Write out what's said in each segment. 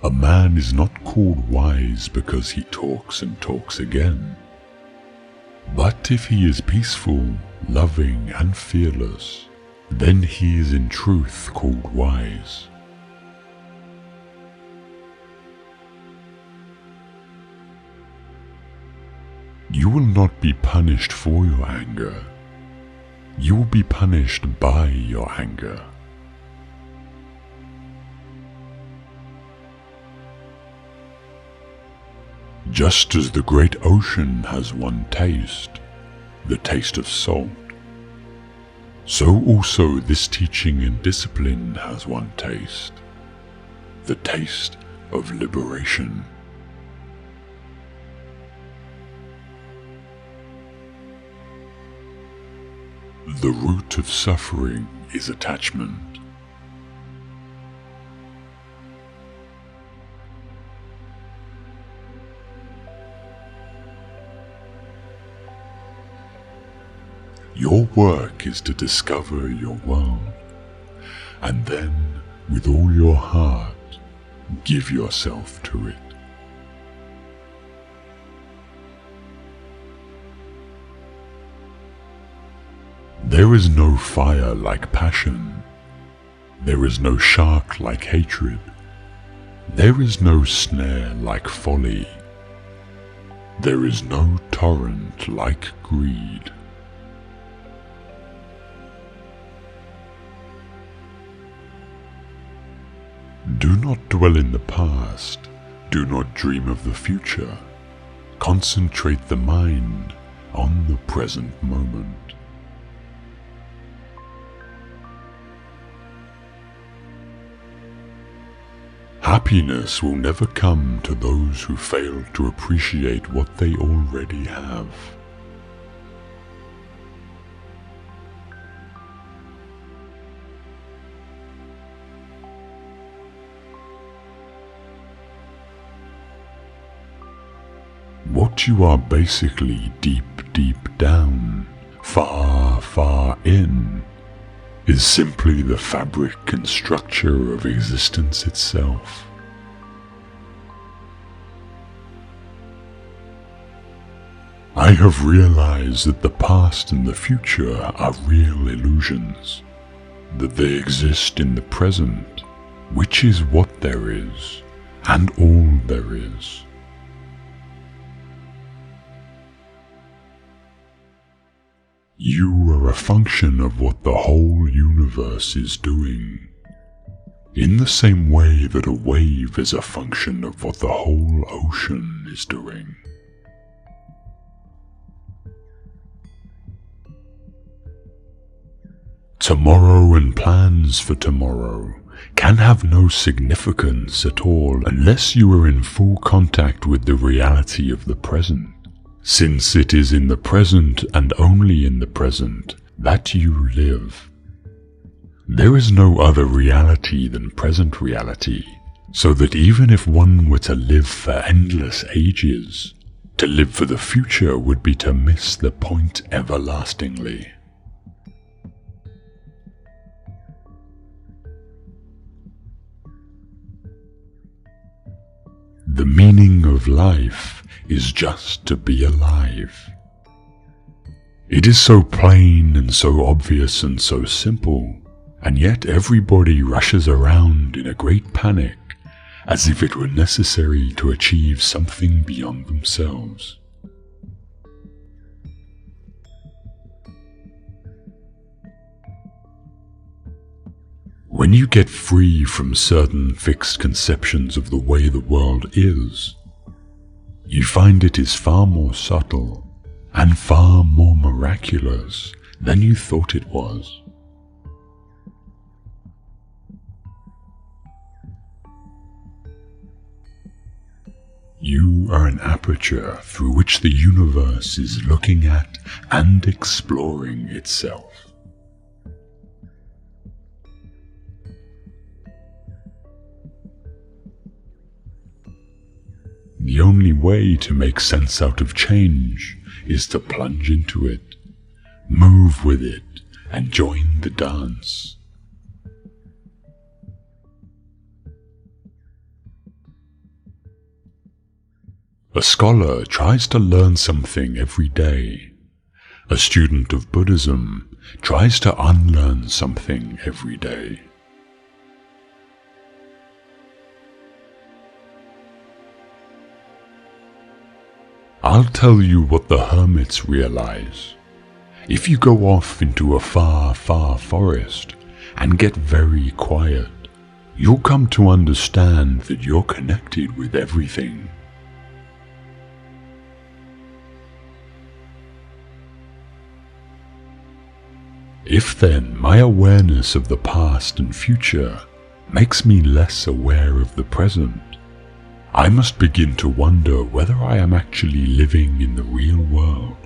A man is not called wise because he talks and talks again. But if he is peaceful, loving, and fearless, then he is in truth called wise. You will not be punished for your anger. You will be punished by your anger. Just as the great ocean has one taste, the taste of salt, so also this teaching and discipline has one taste, the taste of liberation. The root of suffering is attachment. Your work is to discover your world, and then, with all your heart, give yourself to it. There is no fire like passion. There is no shark like hatred. There is no snare like folly. There is no torrent like greed. Do not dwell in the past. Do not dream of the future. Concentrate the mind on the present moment. Happiness will never come to those who fail to appreciate what they already have. What you are basically deep down, far in, is simply the fabric and structure of existence itself. I have realized that the past and the future are real illusions, that they exist in the present, which is what there is, and all there is. You are a function of what the whole universe is doing, in the same way that a wave is a function of what the whole ocean is doing. Tomorrow and plans for tomorrow can have no significance at all unless you are in full contact with the reality of the present. Since it is in the present and only in the present that you live. There is no other reality than present reality, so that even if one were to live for endless ages, to live for the future would be to miss the point everlastingly. The meaning of life is just to be alive. It is so plain and so obvious and so simple, and yet everybody rushes around in a great panic, as if it were necessary to achieve something beyond themselves. When you get free from certain fixed conceptions of the way the world is, you find it is far more subtle and far more miraculous than you thought it was. You are an aperture through which the universe is looking at and exploring itself. The only way to make sense out of change is to plunge into it, move with it, and join the dance. A scholar tries to learn something every day. A student of Buddhism tries to unlearn something every day. I'll tell you what the hermits realize. If you go off into a far, far forest and get very quiet, you'll come to understand that you're connected with everything. If then my awareness of the past and future makes me less aware of the present, I must begin to wonder whether I am actually living in the real world.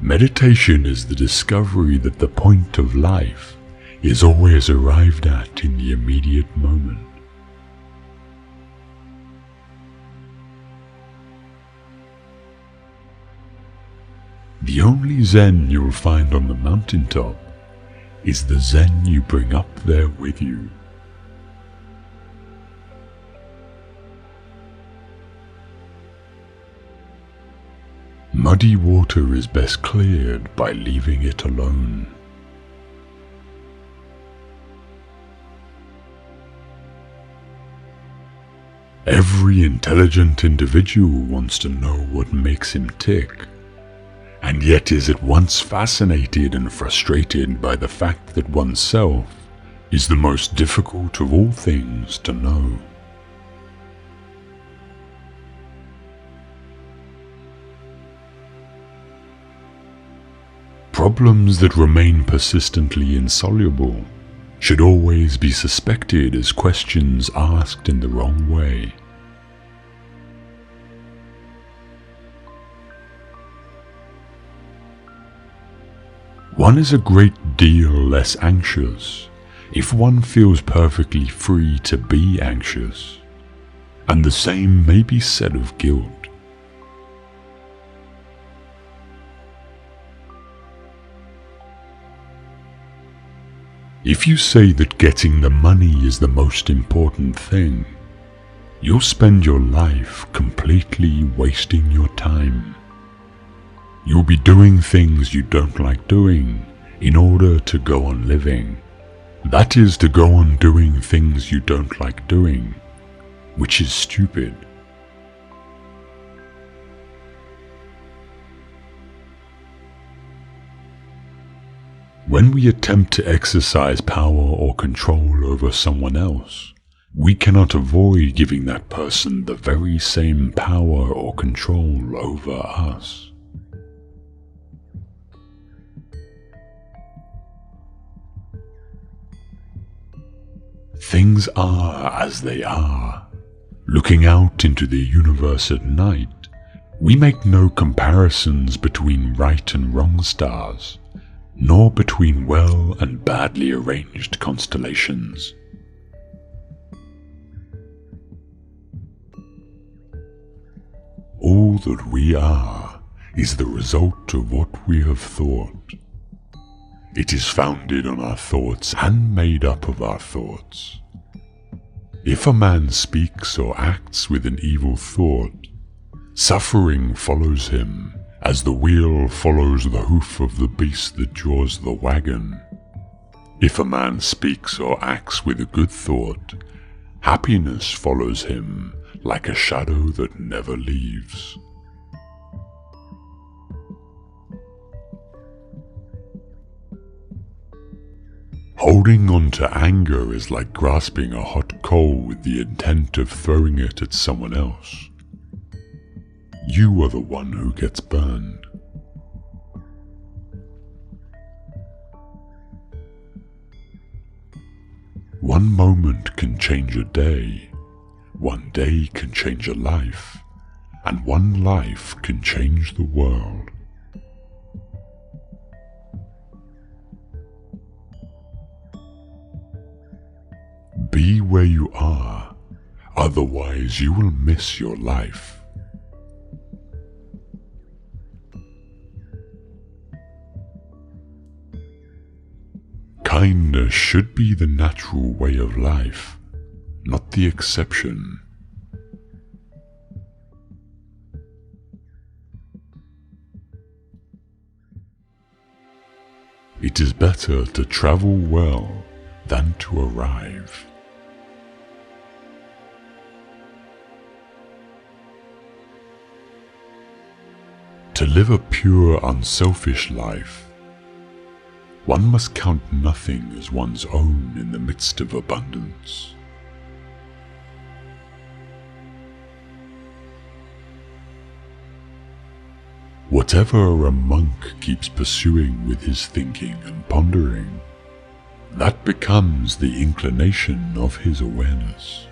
Meditation is the discovery that the point of life is always arrived at in the immediate moment. The only Zen you'll find on the mountaintop is the Zen you bring up there with you. Muddy water is best cleared by leaving it alone. Every intelligent individual wants to know what makes him tick, and yet is at once fascinated and frustrated by the fact that oneself is the most difficult of all things to know. Problems that remain persistently insoluble should always be suspected as questions asked in the wrong way. One is a great deal less anxious if one feels perfectly free to be anxious, and the same may be said of guilt. If you say that getting the money is the most important thing, you'll spend your life completely wasting your time. You'll be doing things you don't like doing in order to go on living. That is, to go on doing things you don't like doing, which is stupid. When we attempt to exercise power or control over someone else, we cannot avoid giving that person the very same power or control over us. Things are as they are. Looking out into the universe at night, we make no comparisons between right and wrong stars, nor between well and badly arranged constellations. All that we are is the result of what we have thought. It is founded on our thoughts and made up of our thoughts. If a man speaks or acts with an evil thought, suffering follows him, as the wheel follows the hoof of the beast that draws the wagon. If a man speaks or acts with a good thought, happiness follows him like a shadow that never leaves. Holding on to anger is like grasping a hot coal with the intent of throwing it at someone else. You are the one who gets burned. One moment can change a day, one day can change a life, and one life can change the world. Be where you are, otherwise you will miss your life. Kindness should be the natural way of life, not the exception. It is better to travel well than to arrive. To live a pure, unselfish life, one must count nothing as one's own in the midst of abundance. Whatever a monk keeps pursuing with his thinking and pondering, that becomes the inclination of his awareness.